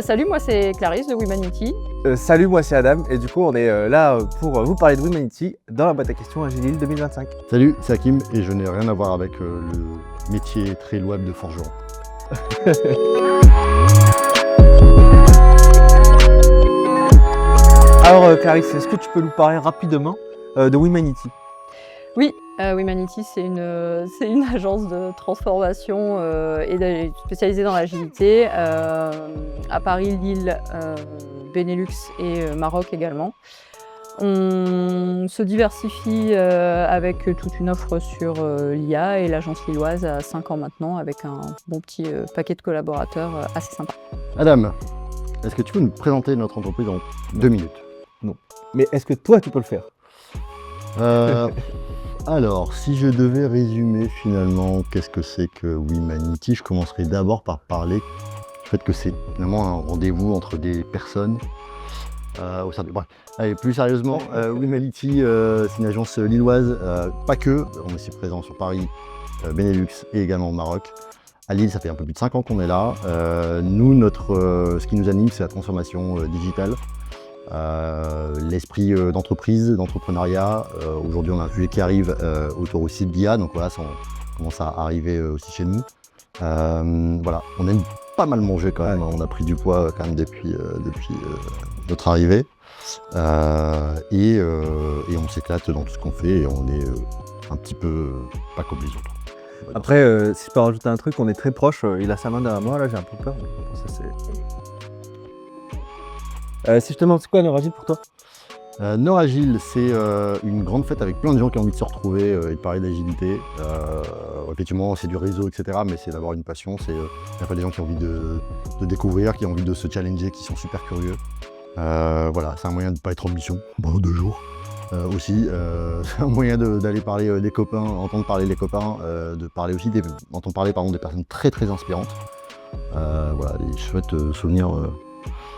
Salut, moi c'est Clarisse de Womanity. Salut, moi c'est Adam et du coup on est là pour vous parler de Womanity dans la boîte à questions Agilil 2025. Salut, c'est Hakim et je n'ai rien à voir avec le métier très louable de forgeron. Alors Clarisse, est-ce que tu peux nous parler rapidement de Womanity? Oui, Womanity c'est une agence de transformation spécialisée dans l'agilité à Paris, Lille, Benelux et Maroc également. On se diversifie avec toute une offre sur l'IA et l'agence lilloise a 5 ans maintenant avec un bon petit paquet de collaborateurs assez sympa. Adam, est-ce que tu peux nous présenter notre entreprise en 2 minutes? Non. Mais est-ce que toi tu peux le faire? Alors, si je devais résumer finalement qu'est-ce que c'est que Womanity, je commencerai d'abord par parler du fait que c'est finalement un rendez-vous entre des personnes au sein de... Bref, allez, plus sérieusement, Womanity, c'est une agence lilloise, pas que, on est aussi présent sur Paris, Benelux et également au Maroc. À Lille, ça fait un peu plus de 5 ans qu'on est là. Nous, ce qui nous anime, c'est la transformation digitale. L'esprit d'entreprise, d'entrepreneuriat. Aujourd'hui, on a un sujet qui arrive autour aussi de l'IA, donc voilà, ça commence à arriver aussi chez nous. Voilà, on aime pas mal manger quand même, on a pris du poids quand même depuis notre arrivée. Et on s'éclate dans tout ce qu'on fait et on est un petit peu pas comme les autres. Après, si je peux rajouter un truc, on est très proche, il a sa main derrière moi, là j'ai un peu peur. Mais ça, si je te demande c'est quoi Neuragile pour toi? Neuragile, c'est une grande fête avec plein de gens qui ont envie de se retrouver et de parler d'agilité. Effectivement, c'est du réseau, etc. Mais c'est d'avoir une passion. C'est des gens qui ont envie de découvrir, qui ont envie de se challenger, qui sont super curieux. Voilà, c'est un moyen de ne pas être en mission pendant 2 jours. Aussi, c'est un moyen d'aller parler des copains, entendre parler des copains, de parler aussi entendre parler des personnes très très inspirantes. Voilà, des chouettes souvenirs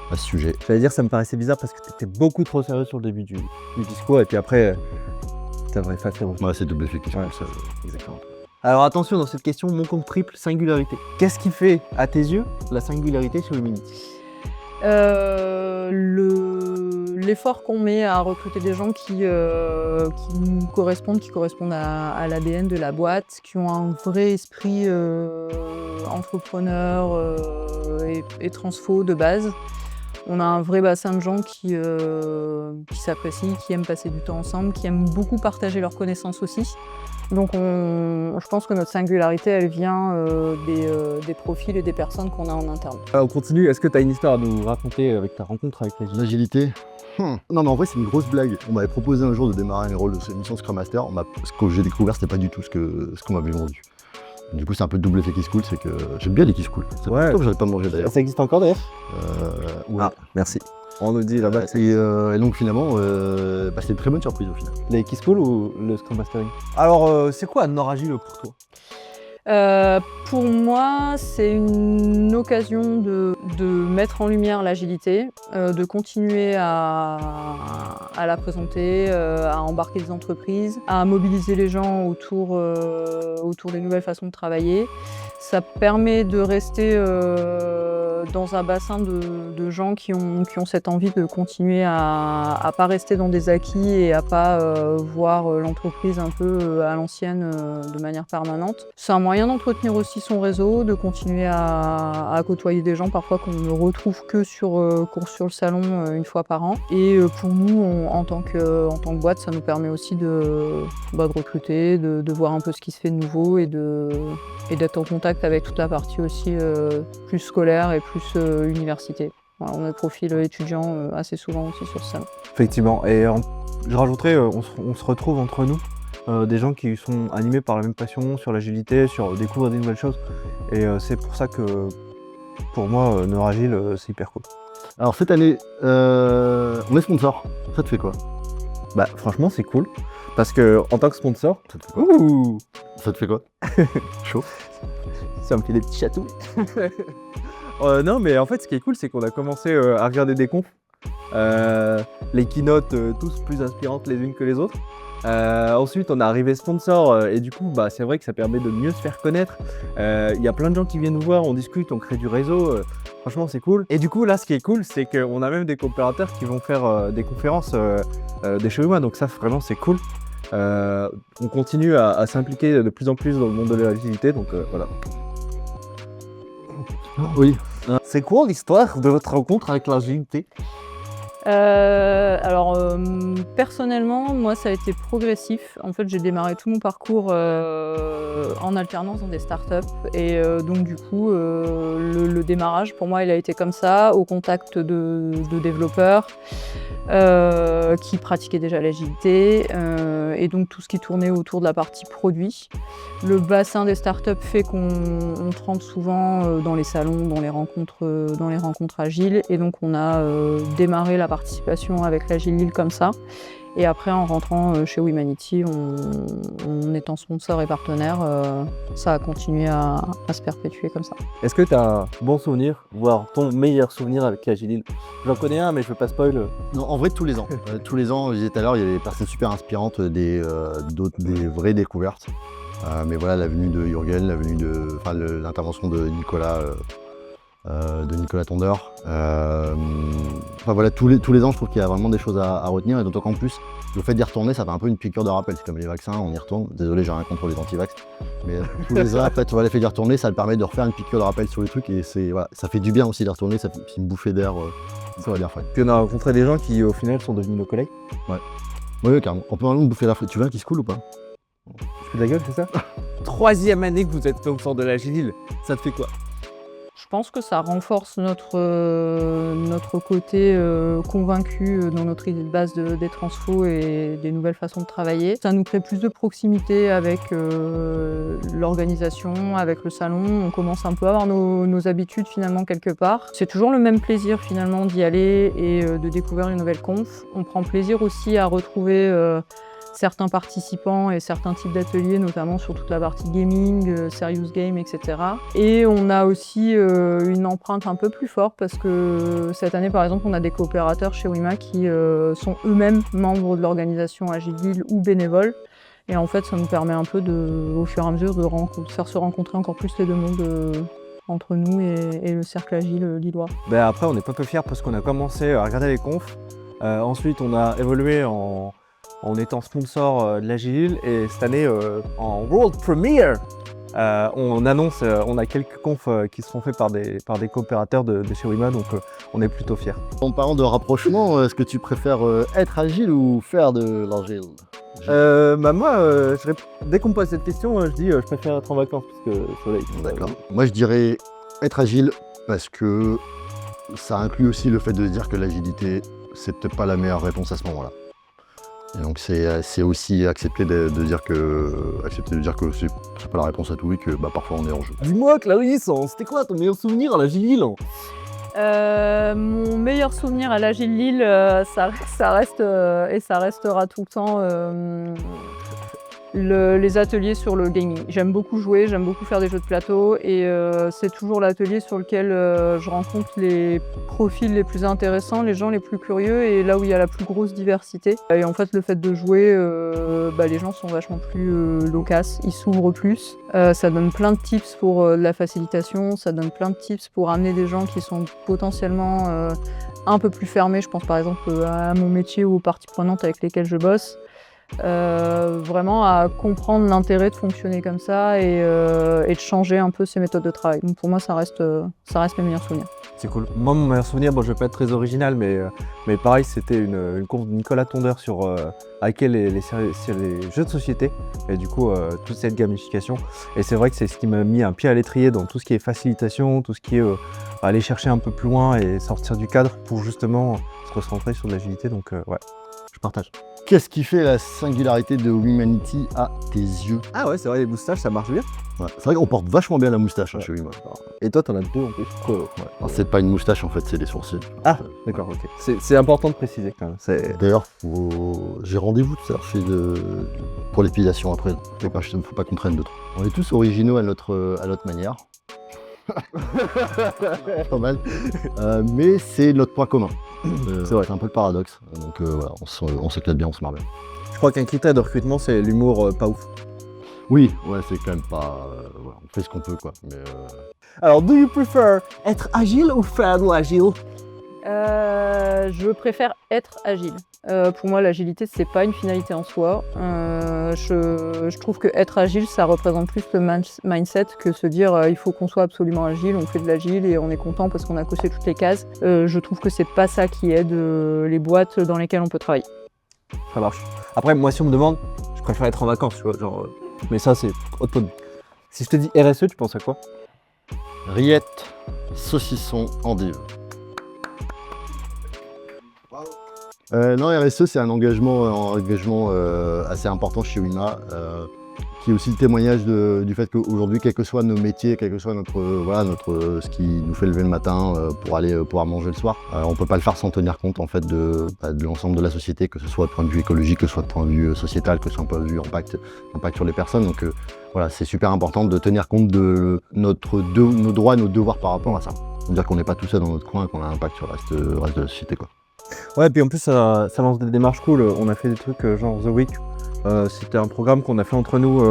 à ce sujet. J'allais dire, ça me paraissait bizarre parce que tu étais beaucoup trop sérieux sur le début du discours et puis après, t'as vrai fait. Ouais, c'est double effet qui se passe, exactement. Alors attention, dans cette question, mon compte triple, singularité. Qu'est-ce qui fait, à tes yeux, la singularité sur Womanity? L'effort qu'on met à recruter des gens qui nous correspondent, à l'ADN de la boîte, qui ont un vrai esprit entrepreneur et transfo de base. On a un vrai bassin de gens qui s'apprécient, qui aiment passer du temps ensemble, qui aiment beaucoup partager leurs connaissances aussi. Donc je pense que notre singularité, elle vient des profils et des personnes qu'on a en interne. On continue, est-ce que tu as une histoire à nous raconter avec ta rencontre avec l'agilité? Non mais en vrai c'est une grosse blague. On m'avait proposé un jour de démarrer un rôle de mission Scrum Master. Ce que j'ai découvert c'était pas du tout ce qu'on m'avait vendu. Du coup c'est un peu le double effet qui se cool, c'est que j'aime bien les qui se cool. C'est pour ça que j'avais pas mangé d'ailleurs. Ça existe encore d'ailleurs? Ouais. Ah merci. On nous dit là-bas. Et donc finalement, c'est une très bonne surprise au final. Les Kiss Cool ou le Scrum Mastering? Alors, c'est quoi Neuragile pour toi? Pour moi, c'est une occasion de mettre en lumière l'agilité, de continuer à la présenter, à embarquer des entreprises, à mobiliser les gens autour des nouvelles façons de travailler. Ça permet de rester dans un bassin de gens qui ont cette envie de continuer à pas rester dans des acquis et à pas voir l'entreprise un peu à l'ancienne de manière permanente. C'est un moyen d'entretenir aussi son réseau, de continuer à côtoyer des gens parfois qu'on ne retrouve que sur le salon une fois par an. Et pour nous, en tant que boîte, ça nous permet aussi de recruter, de voir un peu ce qui se fait de nouveau et d'être en contact avec toute la partie aussi plus scolaire et plus université. Voilà, on a le profil étudiant assez souvent aussi sur ce salon. Effectivement, et je rajouterais, on se retrouve entre nous, des gens qui sont animés par la même passion sur l'agilité, sur découvrir des nouvelles choses. Et c'est pour ça que, pour moi, Neuragile, c'est hyper cool. Alors cette année, on est sponsor. Ça te fait quoi? Bah franchement, c'est cool. Parce que en tant que sponsor, ça te fait quoi? Ouh, ça te fait quoi? Chaud. Ça me fait des petits chatous. Non, mais en fait, ce qui est cool, c'est qu'on a commencé à regarder des confs. Les keynotes, tous plus inspirantes les unes que les autres. Ensuite, on est arrivé sponsor et du coup, c'est vrai que ça permet de mieux se faire connaître. Il y a plein de gens qui viennent nous voir, on discute, on crée du réseau. Franchement, c'est cool. Et du coup, là, ce qui est cool, c'est qu'on a même des coopérateurs qui vont faire des conférences de chez Uma. Donc ça, vraiment, c'est cool. On continue à s'impliquer de plus en plus dans le monde de l'agilité. Donc voilà. Oui. C'est quoi l'histoire de votre rencontre avec l'agilité? Personnellement, moi ça a été progressif. En fait, j'ai démarré tout mon parcours en alternance dans des startups et donc du coup, le démarrage pour moi il a été comme ça, au contact de développeurs qui pratiquaient déjà l'agilité et donc tout ce qui tournait autour de la partie produit. Le bassin des startups fait qu'on trempe souvent dans les salons, dans les rencontres agiles et donc on a démarré la participation avec l'Agile Lille comme ça. Et après, en rentrant chez Wemanity, en étant sponsor et partenaire, ça a continué à se perpétuer comme ça. Est-ce que tu as un bon souvenir, voire ton meilleur souvenir avec Agile Lille? J'en connais un, mais je veux pas spoil. Non, en vrai, tous les ans. Tous les ans, je disais tout à l'heure, il y a des personnes super inspirantes, des vraies découvertes. Mais voilà, la venue de Jürgen, l'intervention de Nicolas Tondeur. Voilà, tous les ans, je trouve qu'il y a vraiment des choses à retenir, et d'autant qu'en plus, le fait d'y retourner, ça fait un peu une piqûre de rappel. C'est comme les vaccins, on y retourne. Désolé, j'ai rien contre les anti-vax, mais tous les ans, en fait, le fait d'y retourner, ça te permet de refaire une piqûre de rappel sur les trucs, et ça fait du bien aussi d'y retourner, ça fait une bouffée d'air, ça va dire frais. Puis on a rencontré des gens qui, au final, sont devenus nos collègues. Oui, carrément. On peut vraiment bouffer l'air frais. Tu veux un qui se coule ou pas? Je fais de la gueule, c'est ça? 3e année que vous êtes sponsor de l'Agile Lille, ça te fait quoi? Je pense que ça renforce notre côté convaincu dans notre idée de base des transfos et des nouvelles façons de travailler. Ça nous crée plus de proximité avec l'organisation, avec le salon. On commence un peu à avoir nos habitudes finalement quelque part. C'est toujours le même plaisir finalement d'y aller et de découvrir les nouvelles confs. On prend plaisir aussi à retrouver certains participants et certains types d'ateliers, notamment sur toute la partie gaming, serious game, etc. Et on a aussi une empreinte un peu plus forte parce que cette année, par exemple, on a des coopérateurs chez Wima qui sont eux-mêmes membres de l'organisation Agile Lille ou bénévoles. Et en fait, ça nous permet un peu, au fur et à mesure, de faire se rencontrer encore plus les deux mondes entre nous et le cercle Agile lillois. Après, on est pas peu fiers parce qu'on a commencé à regarder les confs. Ensuite, on a évolué en étant sponsor de l'Agile Lille, et cette année en World Premiere, on annonce, on a quelques confs qui seront faits par des coopérateurs de chez Wima, donc on est plutôt fiers. En parlant de rapprochement, est-ce que tu préfères être agile ou faire de l'agile? Dès qu'on me pose cette question, je dis je préfère être en vacances parce que le soleil. D'accord. Moi je dirais être agile parce que ça inclut aussi le fait de dire que l'agilité, c'est peut-être pas la meilleure réponse à ce moment-là. Et donc c'est aussi accepter de dire que c'est pas la réponse à tout et que parfois on est hors jeu. Dis-moi Clarisse, c'était quoi ton meilleur souvenir à l'Agile Lille? Mon meilleur souvenir à l'Agile Lille, ça reste et ça restera tout le temps les ateliers sur le gaming. J'aime beaucoup jouer, j'aime beaucoup faire des jeux de plateau et c'est toujours l'atelier sur lequel je rencontre les profils les plus intéressants, les gens les plus curieux et là où il y a la plus grosse diversité. Et en fait, le fait de jouer, les gens sont vachement plus loquaces, ils s'ouvrent plus. Ça donne plein de tips pour de la facilitation, ça donne plein de tips pour amener des gens qui sont potentiellement un peu plus fermés. Je pense par exemple à mon métier ou aux parties prenantes avec lesquelles je bosse. Vraiment à comprendre l'intérêt de fonctionner comme ça et de changer un peu ses méthodes de travail. Donc pour moi, ça reste mes meilleurs souvenirs. C'est cool. Moi, mon meilleur souvenir, je vais pas être très original, mais pareil, c'était une conf de Nicolas Tondeur sur hacker les jeux de société et du coup toute cette gamification. Et c'est vrai que c'est ce qui m'a mis un pied à l'étrier dans tout ce qui est facilitation, tout ce qui est aller chercher un peu plus loin et sortir du cadre pour justement se recentrer sur de l'agilité. Donc ouais, je partage. Qu'est-ce qui fait la singularité de Wemanity à tes yeux? Ah ouais, c'est vrai, les moustaches, ça marche bien. Ouais, c'est vrai qu'on porte vachement bien la moustache chez Wima. Et toi, t'en as deux en plus. Alors, c'est pas une moustache en fait, c'est des sourcils. Ah, d'accord, ok. C'est important de préciser quand même. D'ailleurs, j'ai rendez-vous tout à l'heure pour l'épilation après. Il ne faut pas qu'on traîne de trop. On est tous originaux à notre manière. Pas mal. Mais c'est notre point commun. C'est vrai, c'est un peu le paradoxe. Donc voilà, on s'éclate bien, on se marre bien. Je crois qu'un critère de recrutement, c'est l'humour pas ouf. Oui, ouais, c'est quand même pas. Voilà, on fait ce qu'on peut, quoi. Mais Alors, do you prefer être agile ou faire de l'agile? Je préfère être agile. Pour moi, l'agilité, c'est pas une finalité en soi. Je trouve que être agile, ça représente plus le mindset que se dire il faut qu'on soit absolument agile, on fait de l'agile et on est content parce qu'on a coché toutes les cases. Je trouve que c'est pas ça qui aide les boîtes dans lesquelles on peut travailler. Ça marche. Après, moi, si on me demande, je préfère être en vacances, tu vois, genre. Mais ça, c'est autre chose. Si je te dis RSE, tu penses à quoi? Rillettes, saucisson, endive. Non, RSE, c'est un engagement assez important chez Wina, qui est aussi le témoignage du fait qu'aujourd'hui, quels que soient nos métiers, quel que soit ce qui nous fait lever le matin pour aller pouvoir manger le soir, on ne peut pas le faire sans tenir compte en fait, de l'ensemble de la société, que ce soit de point de vue écologique, que ce soit de point de vue sociétal, que ce soit de point de vue impact sur les personnes. Donc voilà, c'est super important de tenir compte de nos droits et nos devoirs par rapport à ça. C'est-à-dire qu'on n'est pas tout seul dans notre coin et qu'on a un impact sur le reste de la société, quoi. Ouais, puis en plus, ça lance des démarches cool. On a fait des trucs genre The Week. C'était un programme qu'on a fait entre nous.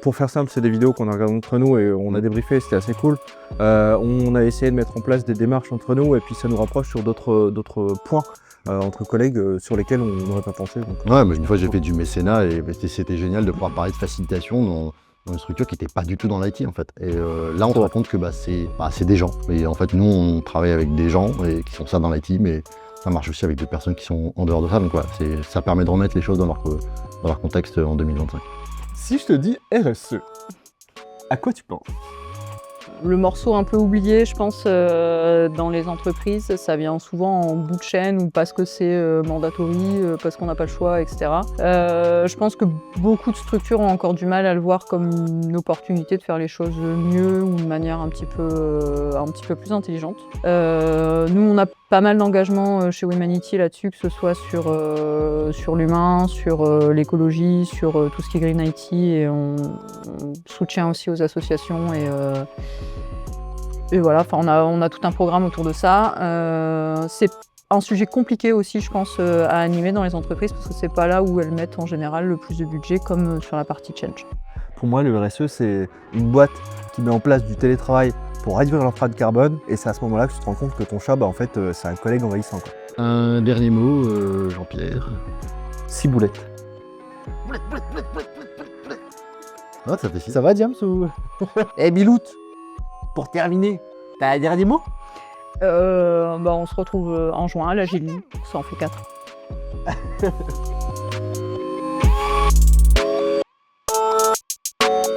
Pour faire simple, c'est des vidéos qu'on a regardées entre nous et on a débriefé, c'était assez cool. On a essayé de mettre en place des démarches entre nous et puis ça nous rapproche sur d'autres points entre collègues sur lesquels on n'aurait pas pensé. Donc, ouais, mais une fois j'ai fait du mécénat et c'était génial de pouvoir parler de facilitation dans une structure qui n'était pas du tout dans l'IT en fait. Et là on se rend compte que c'est des gens. Et en fait nous on travaille avec des gens qui sont ça dans l'IT, mais ça marche aussi avec des personnes qui sont en dehors de ça. Donc voilà, ça permet de remettre les choses dans leur contexte en 2025. si je te dis RSE, à quoi tu penses? Le morceau un peu oublié, je pense, dans les entreprises, ça vient souvent en bout de chaîne ou parce que c'est mandatory, parce qu'on n'a pas le choix, etc. Je pense que beaucoup de structures ont encore du mal à le voir comme une opportunité de faire les choses mieux ou de manière un petit peu plus intelligente. Nous, on a pas mal d'engagement chez Womanity là-dessus, que ce soit sur l'humain, sur l'écologie, sur tout ce qui est Green IT, et on soutient aussi aux associations et voilà, on a tout un programme autour de ça. C'est un sujet compliqué aussi, je pense, à animer dans les entreprises parce que c'est pas là où elles mettent en général le plus de budget comme sur la partie change. Pour moi, le RSE, c'est une boîte qui met en place du télétravail pour réduire l'empreinte carbone et c'est à ce moment-là que tu te rends compte que ton chat, en fait, c'est un collègue envahissant, quoi. Un dernier mot, Jean-Pierre. Ciboulettes. Ah, ça fait 6. Ça va, Diams ou... Eh, Bilout, pour terminer, t'as un dernier mot? On se retrouve en juin à la Gilly, ça en fait 4.